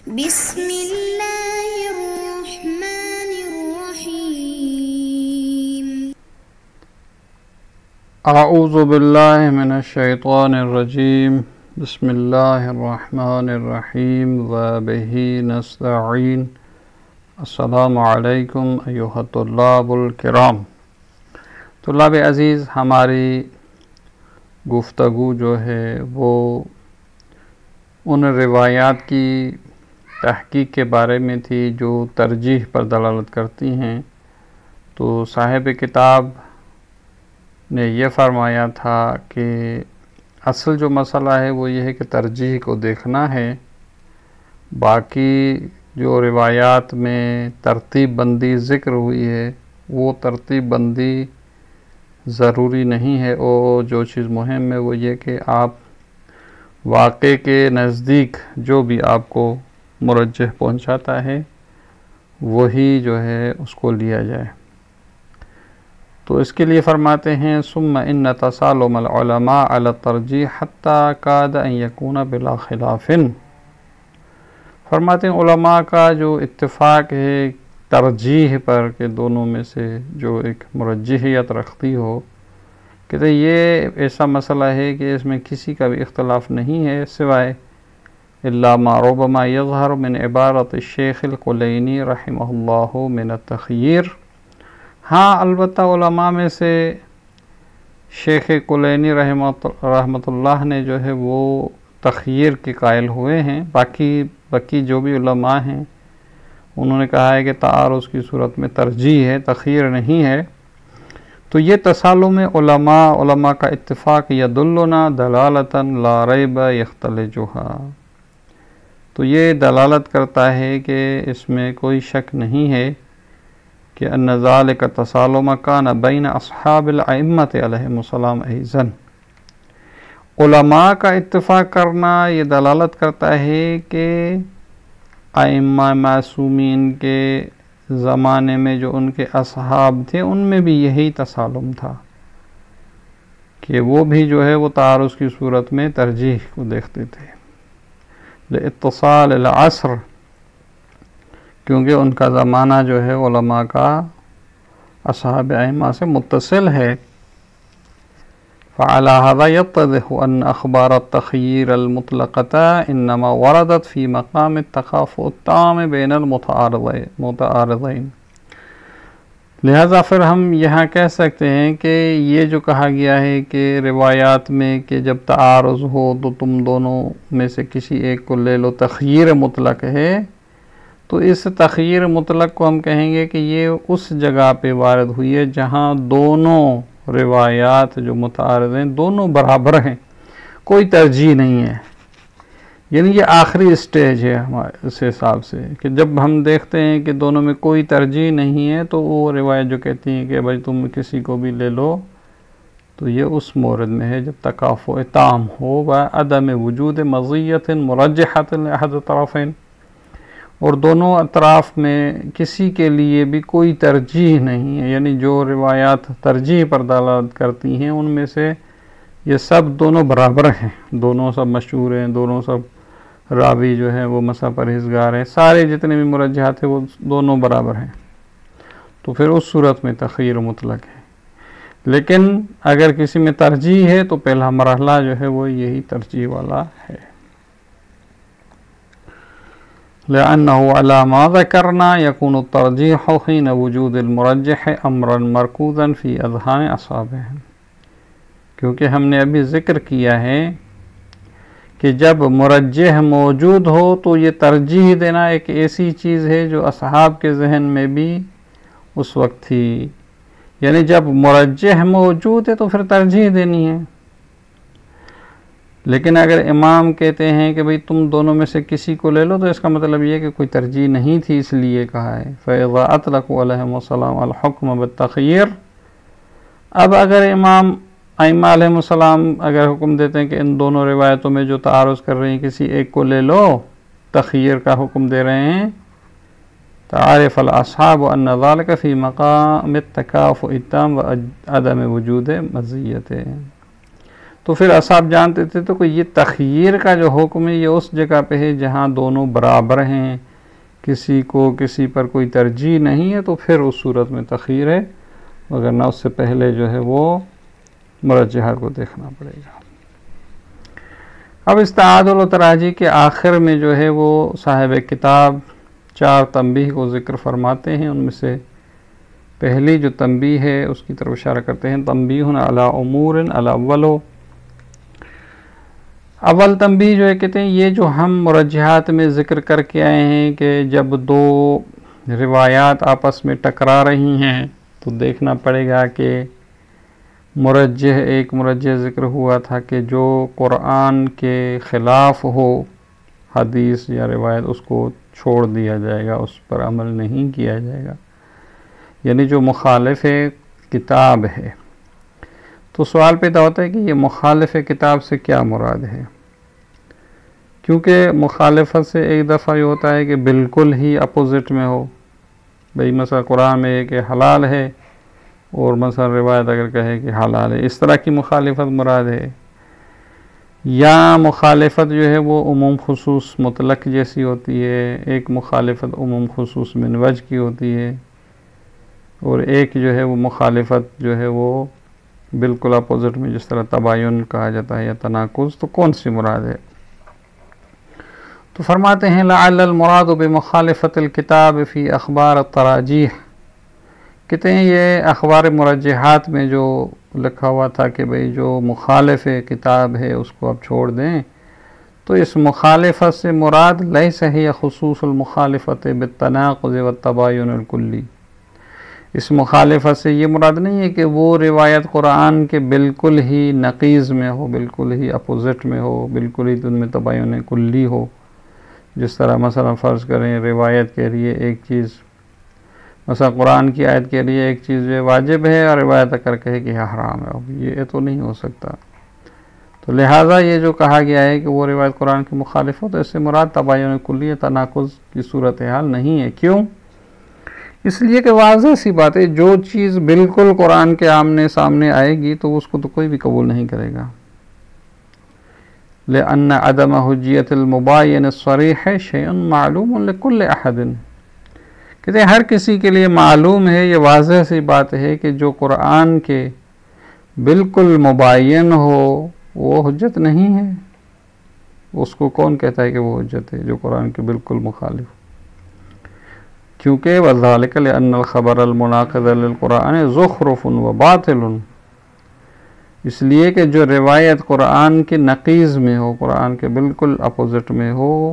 بسم الله الرحمن الرحيم. اعوذ باللہ من الشیطان الرجیم. بسم اللہ الرحمن الرحیم وبہ نستعین. السلام علیکم ایھا الطلاب الکرام. طلاب عزیز، ہماری گفتگو جو ہے وہ ان روایات کی تحقیق کے بارے میں تھی جو ترجیح پر دلالت کرتی ہیں. تو صاحب کتاب نے یہ فرمایا تھا کہ اصل جو مسئلہ ہے وہ یہ ہے کہ ترجیح کو دیکھنا ہے. باقی جو روایات میں ترتیب بندی ذکر ہوئی ہے وہ ترتیب بندی ضروری نہیں ہے، اور جو چیز مہم ہے وہ یہ کہ آپ واقع کے نزدیک جو بھی آپ کو مرجح پہنچاتا ہے وہی جو ہے اس کو لیا جائے. تو اس کے لیے فرماتے ہیں ثم ان تسالم العلماء على الترجیح حتى كاد ان يكون بلا خلاف. فرماتے ہیں علماء کا جو اتفاق ہے ترجیح پر کہ دونوں میں سے جو ایک مرجحیت رکھتی ہو، کہتے یہ ایسا مسئلہ ہے کہ اس میں کسی کا بھی اختلاف نہیں ہے سوائے الا ما ربما يظهر من عبارت الشیخ الکلینی رحمہ اللہ من التخییر. ہاں البتہ علماء میں سے شیخ کلینی رحمۃ اللہ نے جو ہے وہ تخییر کے قائل ہوئے ہیں. باقی جو بھی علماء ہیں انہوں نے کہا ہے کہ تعارض کی صورت میں ترجیح ہے، تخییر نہیں ہے. تو یہ تسالم علماء کا اتفاق یدلنا دلالتا لا ریب یختلجھا. تو یہ دلالت کرتا ہے کہ اس میں کوئی شک نہیں ہے کہ ان ذالک تسالم کان بین اصحاب الائمۃ علیہم السلام ایضاً. علماء کا اتفاق کرنا یہ دلالت کرتا ہے کہ ائمہ معصومین کے زمانے میں جو ان کے اصحاب تھے ان میں بھی یہی تسالم تھا کہ وہ بھی جو ہے وہ تعارض کی صورت میں ترجیح کو دیکھتے تھے لاتصال العصر، کیونکہ ان کا زمانہ جو ہے علماء کا اصحاب ائمہ سے متصل ہے. فعلى هذا يتضح أن أخبار التخيير المطلقة إنما وردت في مقام التكافؤ التام بين المتعارضين. لہذا پھر ہم یہاں کہہ سکتے ہیں کہ یہ جو کہا گیا ہے کہ روایات میں کہ جب تعارض ہو تو تم دونوں میں سے کسی ایک کو لے لو، تخییر مطلق ہے. تو اس تخییر مطلق کو ہم کہیں گے کہ یہ اس جگہ پہ وارد ہوئی ہے جہاں دونوں روایات جو متعارض ہیں دونوں برابر ہیں، کوئی ترجیح نہیں ہے. یعنی یہ آخری اسٹیج ہے ہمارے اس حساب سے کہ جب ہم دیکھتے ہیں کہ دونوں میں کوئی ترجیح نہیں ہے تو وہ روایت جو کہتی ہیں کہ بھائی تم کسی کو بھی لے لو، تو یہ اس مورد میں ہے جب تکافؤ تام ہو وعدم وجود مزیت مرجحۃ لأحد الطرفین، اور دونوں اطراف میں کسی کے لیے بھی کوئی ترجیح نہیں ہے. یعنی جو روایات ترجیح پر دلالت کرتی ہیں ان میں سے یہ سب دونوں برابر ہیں، دونوں سب مشہور ہیں، دونوں سب راوی جو ہیں وہ مسا پرہیزگار ہیں، سارے جتنے بھی مرجحات ہیں وہ دونوں برابر ہیں. تو پھر اس صورت میں تخییر مطلق ہے. لیکن اگر کسی میں ترجیح ہے تو پہلا مرحلہ جو ہے وہ یہی ترجیح والا ہے. لأنه على ما ذكرنا يكون الترجيح حين وجود المرجح أمرا مركوزا في أذهان أصحابهم. کیونکہ ہم نے ابھی ذکر کیا ہے کہ جب مرجح موجود ہو تو یہ ترجیح دینا ایک ایسی چیز ہے جو اصحاب کے ذہن میں بھی اس وقت تھی. یعنی جب مرجح موجود ہے تو پھر ترجیح دینی ہے. لیکن اگر امام کہتے ہیں کہ بھئی تم دونوں میں سے کسی کو لے لو تو اس کا مطلب یہ کہ کوئی ترجیح نہیں تھی، اس لیے کہا ہے فَإِذَا أَطْلَقُوا عَلَيْهِمُ السَّلَامَ الْحُكْمَ بِالتَّخْيِيرِ. اب اگر امام ائمہ علیہ السلام اگر حکم دیتے ہیں کہ ان دونوں روایتوں میں جو تعارض کر رہی ہیں کسی ایک کو لے لو، تخییر کا حکم دے رہے ہیں، تعارف الاصحاب ان ذلك في مقام التكافؤ التام وعدم وجود مزیت. تو پھر اصحاب جانتے تھے تو یہ تخییر کا جو حکم ہے یہ اس جگہ پہ ہے جہاں دونوں برابر ہیں، کسی کو کسی پر کوئی ترجیح نہیں ہے، تو پھر اس صورت میں تخییر ہے، وگرنہ اس سے پہلے جو ہے وہ مرجحات کو دیکھنا پڑے گا۔ اب اس تعادل و تراجیح کے آخر میں جو ہے وہ صاحب کتاب 4 تنبیہ کو ذکر فرماتے ہیں۔ ان میں سے پہلی جو تنبیہ ہے اس کی طرف اشارہ کرتے ہیں، تنبیہ علی امور الاول، اول تنبیہ جو ہے کہتے ہیں یہ جو ہم مرجحات میں ذکر کر کے آئے ہیں کہ جب دو روایات آپس میں ٹکرا رہی ہیں تو دیکھنا پڑے گا کہ ایک مرجح ذکر ہوا تھا کہ جو قرآن کے خلاف ہو حدیث یا روایت اس کو چھوڑ دیا جائے گا، اس پر عمل نہیں کیا جائے گا، یعنی جو مخالف کتاب ہے۔ تو سوال پیدا ہوتا ہے کہ یہ مخالف کتاب سے کیا مراد ہے، کیونکہ مخالفت سے ایک دفعہ یہ ہوتا ہے کہ بالکل ہی اپوزٹ میں ہو، بھئی مثلا قرآن میں ہے کہ حلال ہے اور مثلا روایت اگر کہے کہ حلال ہے، اس طرح کی مخالفت مراد ہے، یا مخالفت جو ہے وہ عموم خصوص مطلق جیسی ہوتی ہے، ایک مخالفت عموم خصوص من وجہ کی ہوتی ہے، اور ایک جو ہے وہ مخالفت جو ہے وہ بالکل اپوزٹ میں جس طرح تباین کہا جاتا ہے یا تناقض، تو کون سی مراد ہے؟ تو فرماتے ہیں لعل المراد بمخالفت الکتاب فی اخبار التراجیح، کہتے ہیں یہ اخبار مرجحات میں جو لکھا ہوا تھا کہ بھئی جو مخالف کتاب ہے اس کو آپ چھوڑ دیں، تو اس مخالفت سے مراد لیس ہی خصوص المخالفت بالتناقض والتباین الکلی، اس مخالفت سے یہ مراد نہیں ہے کہ وہ روایت قرآن کے بالکل ہی نقیض میں ہو، بالکل ہی اپوزٹ میں ہو، بالکل ہی ان میں تباین کلی ہو، جس طرح مثلا فرض کریں روایت کے لیے ایک چیز، مثلا قرآن کی آیت کے لیے ایک چیز جو واجب ہے اور روایت کر کہے کہ حرام ہے، یہ تو نہیں ہو سکتا۔ تو لہٰذا یہ جو کہا گیا ہے کہ وہ روایت قرآن کی مخالف ہو، تو اس سے مراد تباین کلی تناقض کی صورتحال نہیں ہے۔ کیوں؟ اس لیے کہ واضح سی بات ہے، جو چیز بالکل قرآن کے آمنے سامنے آئے گی تو اس کو تو کوئی بھی قبول نہیں کرے گا، لأن عدم حجیت المباین الصریح شیء معلوم لکل احد، کہتے ہیں ہر کسی کے لیے معلوم ہے، یہ واضح سی بات ہے کہ جو قرآن کے بالکل مباین ہو وہ حجت نہیں ہے، اس کو کون کہتا ہے کہ وہ حجت ہے جو قرآن کے بالکل مخالف، کیونکہ وذالک لأن الخبر المناقض للقرآن زخرف و باطل، اس لیے کہ جو روایت قرآن کے نقیض میں ہو، قرآن کے بالکل اپوزٹ میں ہو،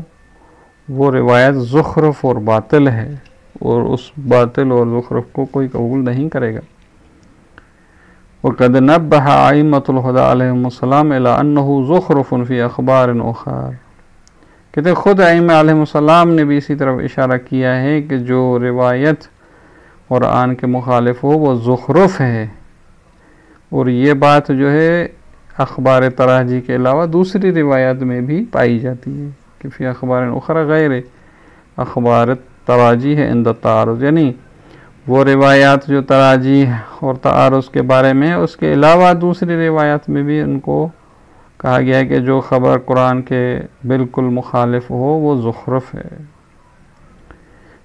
وہ روایت زخرف اور باطل ہے، اور اس باطل اور زخرف کو کوئی قبول نہیں کرے گا۔ وَقَدْ نَبَّهَ أَئِمَّةُ الْهُدَىٰ عَلَيْهِمُ السَّلَامُ إِلَىٰ أَنَّهُ زُخْرُفٌ فِي أَخْبَارٍ أُخَرَ، کہتے ہیں خود ائمہ علیہم السلام نے بھی اسی طرف اشارہ کیا ہے کہ جو روایت قرآن کے مخالف ہو وہ زخرف ہے، اور یہ بات جو ہے اخبار تراجی کے علاوہ دوسری روایات میں بھی پائی جاتی ہے کہ فی اخبار اخرى غیر اخبار تراجی ہے عند التعارض، یعنی وہ روایات جو تراجی اور تعارض کے بارے میں، اس کے علاوہ دوسری روایات میں بھی ان کو کہا گیا ہے کہ جو خبر قرآن کے بالکل مخالف ہو وہ زخرف ہے۔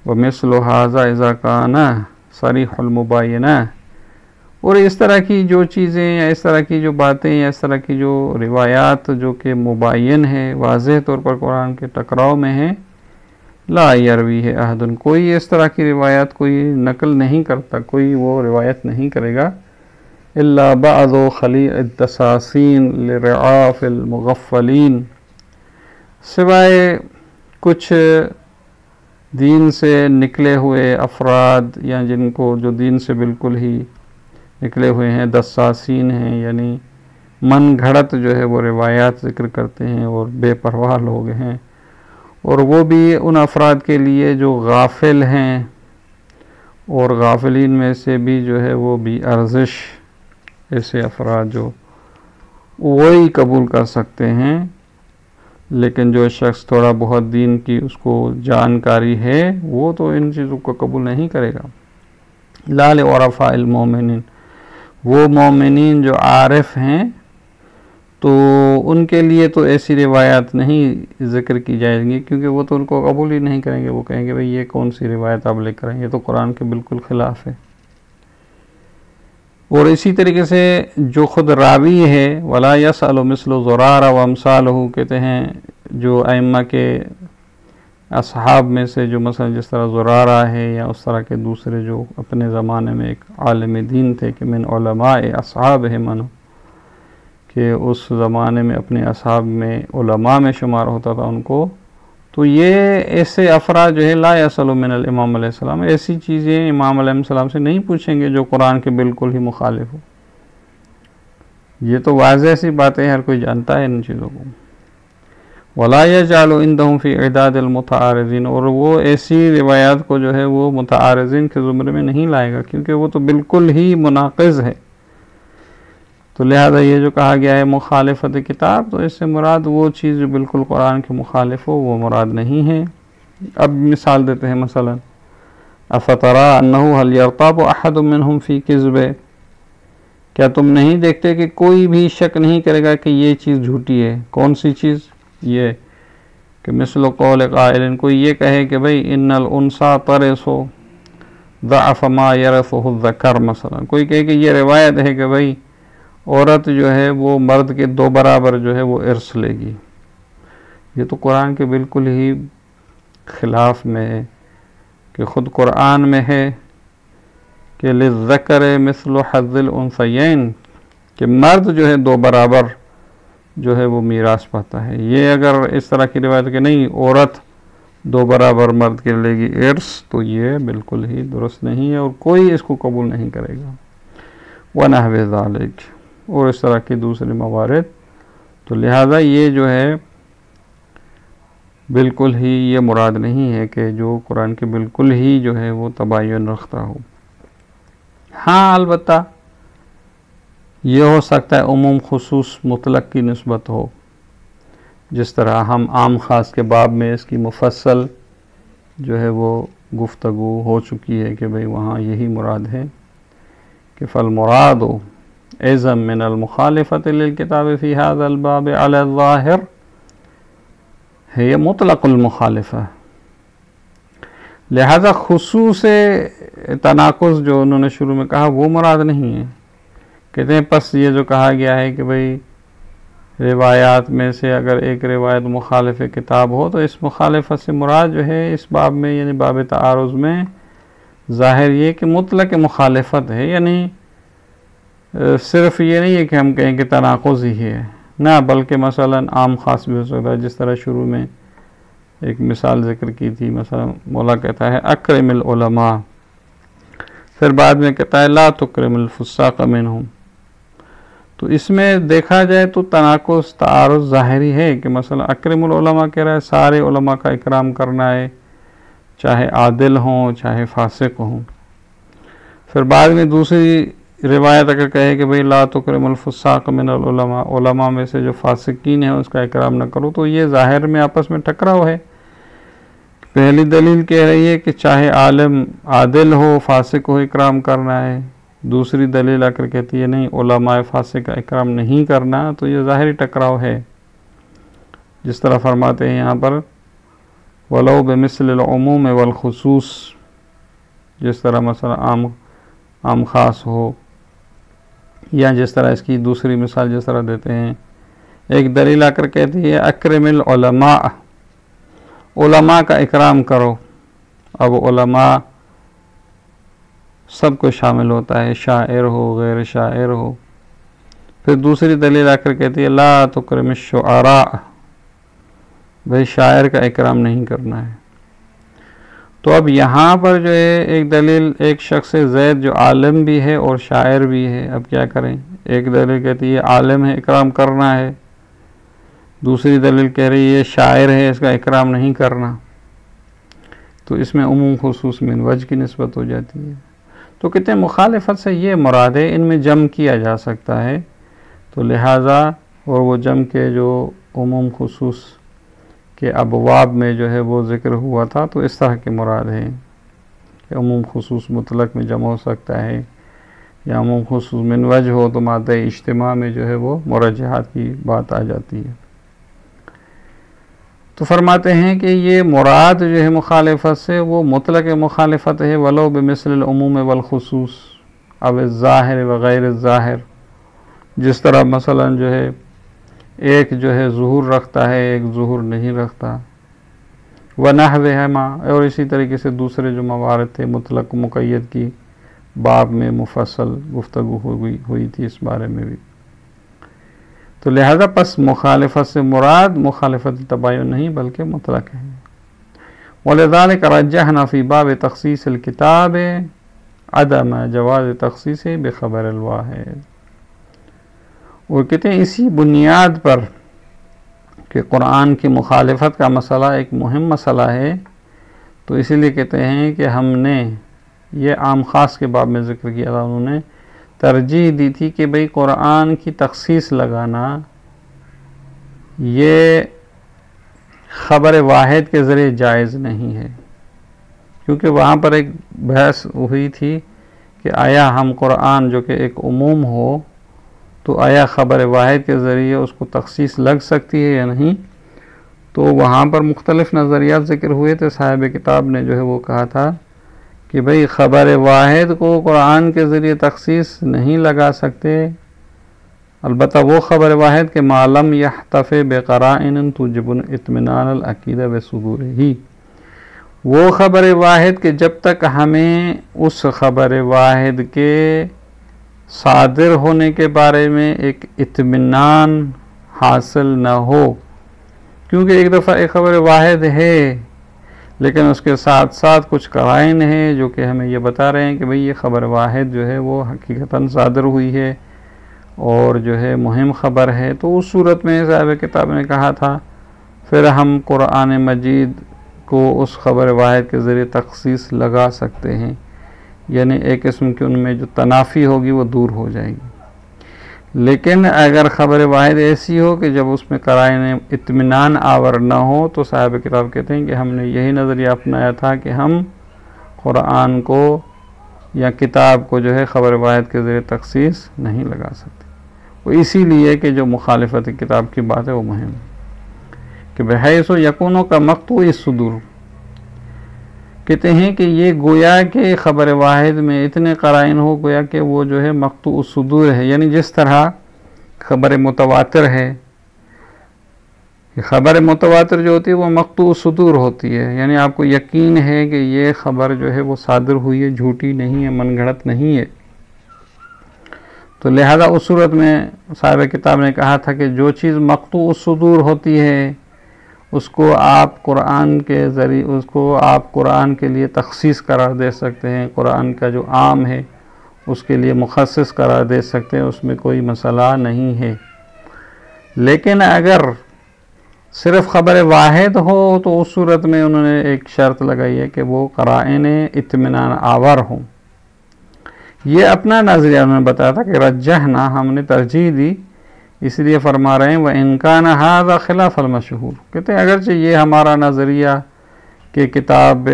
وَمِثْلُ هَذَا إِذَا كَانَ صَرِيحُ الْمُبَايِنَةِ، اور اس طرح کی جو چیزیں یا اس طرح کی جو باتیں یا اس طرح کی جو روایات جو کہ مبین ہے، واضح طور پر قرآن کے ٹکراؤ میں ہیں، لا یروی ہے احد، کوئی اس طرح کی روایات کوئی نقل نہیں کرتا، کوئی وہ روایت نہیں کرے گا، الا بعض خلیع الدساسین لرعاف المغفلین، سوائے کچھ دین سے نکلے ہوئے افراد یا جن کو جو دین سے بالکل ہی نکلے ہوئے ہیں، دساسین ہیں، یعنی من گھڑت جو ہے وہ روایات ذکر کرتے ہیں اور بے پرواہ لوگ ہیں، اور وہ بھی ان افراد کے لیے جو غافل ہیں، اور غافلین میں سے بھی جو ہے وہ بھی ارزش ایسے افراد جو وہی قبول کر سکتے ہیں، لیکن جو شخص تھوڑا بہت دین کی اس کو جانکاری ہے وہ تو ان چیزوں کو قبول نہیں کرے گا۔ لا لعرفاء المومنین، وہ مومنین جو عارف ہیں تو ان کے لیے تو ایسی روایات نہیں ذکر کی جائیں گی، کیونکہ وہ تو ان کو قبول ہی نہیں کریں گے. وہ کہیں گے بھئی یہ کون سی روایت آپ لے کر آئیں، یہ تو قرآن کے بالکل خلاف ہے. اور اسی طریقے سے جو خود راوی ہے ولا یسأل مثل زرارہ وامثالہ، کہتے ہیں جو ائمہ کے اصحاب میں سے جو مثلا جس طرح زرارہ ہے یا اس طرح کے دوسرے جو اپنے زمانے میں ایک عالم دین تھے کہ من علماء اصحاب ہے منو، کہ اس زمانے میں اپنے اصحاب میں علماء میں شمار ہوتا تھا ان کو، تو یہ ایسے افراد جو ہے لا یسأل من الامام علیہ السلام، ایسی چیزیں امام علیہ السلام سے نہیں پوچھیں گے جو قرآن کے بالکل ہی مخالف ہو. یہ تو واضح سی بات ہے، ہر کوئی جانتا ہے ان چیزوں کو. ولا یجعل عندهم فی اعداد المتعارضین، اور وہ ایسی روایات کو جو ہے وہ متعارضین کے زمرے میں نہیں لائے گا، کیونکہ وہ تو بالکل ہی مناقض ہے. تو لہذا یہ جو کہا گیا ہے مخالفت کتاب، تو اس سے مراد وہ چیز جو بالکل قرآن کے مخالف ہو وہ مراد نہیں ہے. اب مثال دیتے ہیں، مثلا افترا انہ هل یرتاب احد منہم فی کذب، کیا تم نہیں دیکھتے کہ کوئی بھی شک نہیں کرے گا کہ یہ چیز جھوٹی ہے. کون سی چیز؟ یہ کہ مثل قول قائل، کوئی یہ کہے کہ بھئی ان الانثى ترث ضعف ما يرثه الذکر، مثلا کوئی کہے کہ یہ روایت ہے کہ بھئی عورت جو ہے وہ مرد کے 2 برابر جو ہے وہ ارث لے گی. یہ تو قرآن کے بالکل ہی خلاف میں ہے، کہ خود قرآن میں ہے کہ للذکر مثل حظ الانثیین، کہ مرد جو ہے 2 برابر جو ہے وہ میراث پاتا ہے. یہ اگر اس طرح کی روایت کہ نہیں عورت 2 برابر مرد کے لے گی ارث، تو یہ بالکل ہی درست نہیں ہے اور کوئی اس کو قبول نہیں کرے گا. وَنَحْوِ ذَلِكَ، اور اس طرح کے دوسرے موارد. تو لہذا یہ جو ہے بالکل ہی یہ مراد نہیں ہے کہ جو قرآن کے بالکل ہی جو ہے وہ تباین رکھتا ہو. ہاں البتہ یہ ہو سکتا ہے عموم خصوص مطلق کی نسبت ہو، جس طرح ہم عام خاص کے باب میں اس کی مفصل جو ہے وہ گفتگو ہو چکی ہے کہ بھئی وہاں یہی مراد ہے کہ فالمراد اعظم من المخالفت للکتاب فی هذا الباب علی الظاہر ہے مطلق المخالفہ. لہذا خصوص تناقض جو انہوں نے شروع میں کہا وہ مراد نہیں ہے. کہتے ہیں پس یہ جو کہا گیا ہے کہ بھئی روایات میں سے اگر ایک روایت مخالف کتاب ہو، تو اس مخالفت سے مراد جو ہے اس باب میں یعنی باب تعارض میں ظاہر یہ کہ مطلق مخالفت ہے، یعنی صرف یہ نہیں ہے کہ ہم کہیں کہ تناقض ہی ہے، نہ بلکہ مثلا عام خاص بھی ہو سکتا ہے. جس طرح شروع میں ایک مثال ذکر کی تھی، مثلا مولا کہتا ہے اکرم العلماء، پھر بعد میں کہتا ہے لا تکرم الفساق منہم. تو اس میں دیکھا جائے تو تناقض تعارض ظاہری ہے کہ مثلا اکرم العلماء کہہ رہا ہے سارے علماء کا اکرام کرنا ہے، چاہے عادل ہوں چاہے فاسق ہوں. پھر بعد میں دوسری روایت اگر کہے کہ بھئی لا تکرم الفساق من العلماء، علماء میں سے جو فاسقین ہیں اس کا اکرام نہ کرو، تو یہ ظاہر میں آپس میں ٹکراؤ ہے. پہلی دلیل کہہ رہی ہے کہ چاہے عالم عادل ہو فاسق ہو اکرام کرنا ہے، دوسری دلیل آ کر کہتی ہے نہیں علماء فاسق کا اکرام نہیں کرنا. تو یہ ظاہری ٹکراؤ ہے. جس طرح فرماتے ہیں یہاں پر ولو بمثل العموم والخصوص، جس طرح مثلا عام خاص ہو، یا جس طرح اس کی دوسری مثال جس طرح دیتے ہیں، ایک دلیل آ کر کہتی ہے اکرم العلماء، علماء کا اکرام کرو. اب علماء سب کو شامل ہوتا ہے، شاعر ہو غیر شاعر ہو. پھر دوسری دلیل آ کر کہتی ہے لا تکرم الشعراء، بھئی شاعر کا اکرام نہیں کرنا ہے. تو اب یہاں پر جو ہے ایک دلیل ایک شخص زید جو عالم بھی ہے اور شاعر بھی ہے، اب کیا کریں؟ ایک دلیل کہتی ہے عالم ہے اکرام کرنا ہے، دوسری دلیل کہہ رہی ہے شاعر ہے اس کا اکرام نہیں کرنا. تو اس میں عموم خصوص من وجہ کی نسبت ہو جاتی ہے. تو کہتے ہیں مخالفت سے یہ مراد ہے ان میں جمع کیا جا سکتا ہے. تو لہٰذا اور وہ جمع کے جو عموم خصوص کے ابواب میں جو ہے وہ ذکر ہوا تھا، تو اس طرح کی مراد ہے کہ عموم خصوص مطلق میں جمع ہو سکتا ہے، یا عموم خصوص من وجہ ہو تو مادہ اجتماع میں جو ہے وہ مرجحات کی بات آ جاتی ہے۔ تو فرماتے ہیں کہ یہ مراد جو ہے مخالفت سے وہ مطلق مخالفت ہے، ولو بمثل العموم والخصوص او الظاہر وغیر الظاہر، جس طرح مثلا جو ہے ایک جو ہے ظہور رکھتا ہے ایک ظہور نہیں رکھتا، وَنَحْوِهِمَا، اور اسی طریقے سے دوسرے جو موارد تھے مطلق مقید کی باب میں مفصل گفتگو ہوئی تھی اس بارے میں بھی۔ تو لہذا پس مخالفت سے مراد مخالفت تباین نہیں بلکہ مطلق ہے۔ وَلِذَلِكَ رَجَّحْنَا فِي باب تخصیص الکتاب عدم جواز تخصیص بخبر الواحد، اور کہتے ہیں اسی بنیاد پر کہ قرآن کی مخالفت کا مسئلہ ایک مہم مسئلہ ہے، تو اسی لیے کہتے ہیں کہ ہم نے یہ عام خاص کے باب میں ذکر کیا تھا، انہوں نے ترجیح دی تھی کہ بھئی قرآن کی تخصیص لگانا یہ خبر واحد کے ذریعے جائز نہیں ہے، کیونکہ وہاں پر ایک بحث ہوئی تھی کہ آیا ہم قرآن جو کہ ایک عموم ہو تو آیا خبر واحد کے ذریعے اس کو تخصیص لگ سکتی ہے یا نہیں؟ تو وہاں پر مختلف نظریات ذکر ہوئے تھے۔ صاحب کتاب نے جو ہے وہ کہا تھا کہ بھئی خبر واحد کو قرآن کے ذریعے تخصیص نہیں لگا سکتے، البتہ وہ خبر واحد کے معلم یحتف بقرائن توجب اطمینان العقیدہ بصدورہ، وہ خبر واحد کہ جب تک ہمیں اس خبر واحد کے صادر ہونے کے بارے میں ایک اطمینان حاصل نہ ہو، کیونکہ ایک دفعہ ایک خبر واحد ہے لیکن اس کے ساتھ ساتھ کچھ قرائن ہیں جو کہ ہمیں یہ بتا رہے ہیں کہ بھئی یہ خبر واحد جو ہے وہ حقیقتاً صادر ہوئی ہے اور جو ہے مہم خبر ہے، تو اس صورت میں صاحب کتاب نے کہا تھا پھر ہم قرآن مجید کو اس خبر واحد کے ذریعے تخصیص لگا سکتے ہیں، یعنی ایک قسم کی ان میں جو تنافی ہوگی وہ دور ہو جائے گی۔ لیکن اگر خبر واحد ایسی ہو کہ جب اس میں قرائن اطمینان آور نہ ہو، تو صاحب کتاب کہتے ہیں کہ ہم نے یہی نظریہ اپنایا تھا کہ ہم قرآن کو یا کتاب کو جو ہے خبر واحد کے ذریعے تخصیص نہیں لگا سکتے، وہ اسی لیے کہ جو مخالفت کتاب کی بات ہے وہ مہم ہے کہ بحیث یکونوں کا مقطوع الصدور، کہتے ہیں کہ یہ گویا کہ خبر واحد میں اتنے قرائن ہو گویا کہ وہ جو ہے مقطوع الصدور ہے، یعنی جس طرح خبر متواتر ہے، خبر متواتر جو ہوتی ہے وہ مقطوع الصدور ہوتی ہے، یعنی آپ کو یقین ہے کہ یہ خبر جو ہے وہ صادر ہوئی ہے، جھوٹی نہیں ہے، من گھڑت نہیں ہے۔ تو لہذا اس صورت میں صاحب کتاب نے کہا تھا کہ جو چیز مقطوع الصدور ہوتی ہے اس کو آپ قرآن کے ذریعے اس کو آپ قرآن کے لیے تخصیص قرار دے سکتے ہیں، قرآن کا جو عام ہے اس کے لیے مخصص قرار دے سکتے ہیں، اس میں کوئی مسئلہ نہیں ہے۔ لیکن اگر صرف خبر واحد ہو تو اس صورت میں انہوں نے ایک شرط لگائی ہے کہ وہ قرائن اطمینان آور ہوں۔ یہ اپنا نظریہ انہوں نے بتایا تھا کہ رجحنا، ہم نے ترجیح دی، اس لیے فرما رہے ہیں وَإِن كَانَ هَذَا خِلَافَ الْمَشْهُورِ، کہتے ہیں اگرچہ یہ ہمارا نظریہ کہ کتاب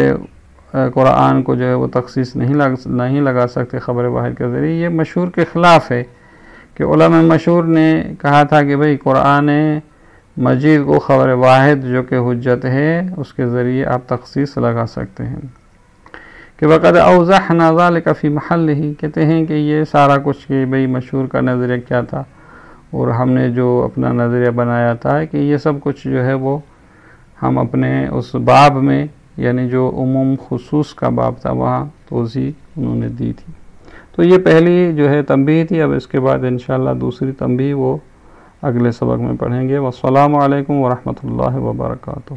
قرآن کو جو ہے وہ تخصیص نہیں لگا سکتے خبر واحد کے ذریعے، یہ مشہور کے خلاف ہے کہ علماء مشہور نے کہا تھا کہ بھئی قرآن مجید کو خبر واحد جو کہ حجت ہے اس کے ذریعے آپ تخصیص لگا سکتے ہیں کہ وَقَدْ أَوْضَحْنَا ذَلِكَ فِي مَحَلِّهِ، کہتے ہیں کہ یہ سارا کچھ کہ بھئی مشہور کا نظریہ کیا تھا اور ہم نے جو اپنا نظریہ بنایا تھا کہ یہ سب کچھ جو ہے وہ ہم اپنے اس باب میں، یعنی جو عموم خصوص کا باب تھا وہاں توضیح انہوں نے دی تھی۔ تو یہ پہلی جو ہے تنبیہ تھی، اب اس کے بعد انشاءاللہ دوسری تنبیہ وہ اگلے سبق میں پڑھیں گے۔ والسلام علیکم ورحمۃ اللہ وبرکاتہ۔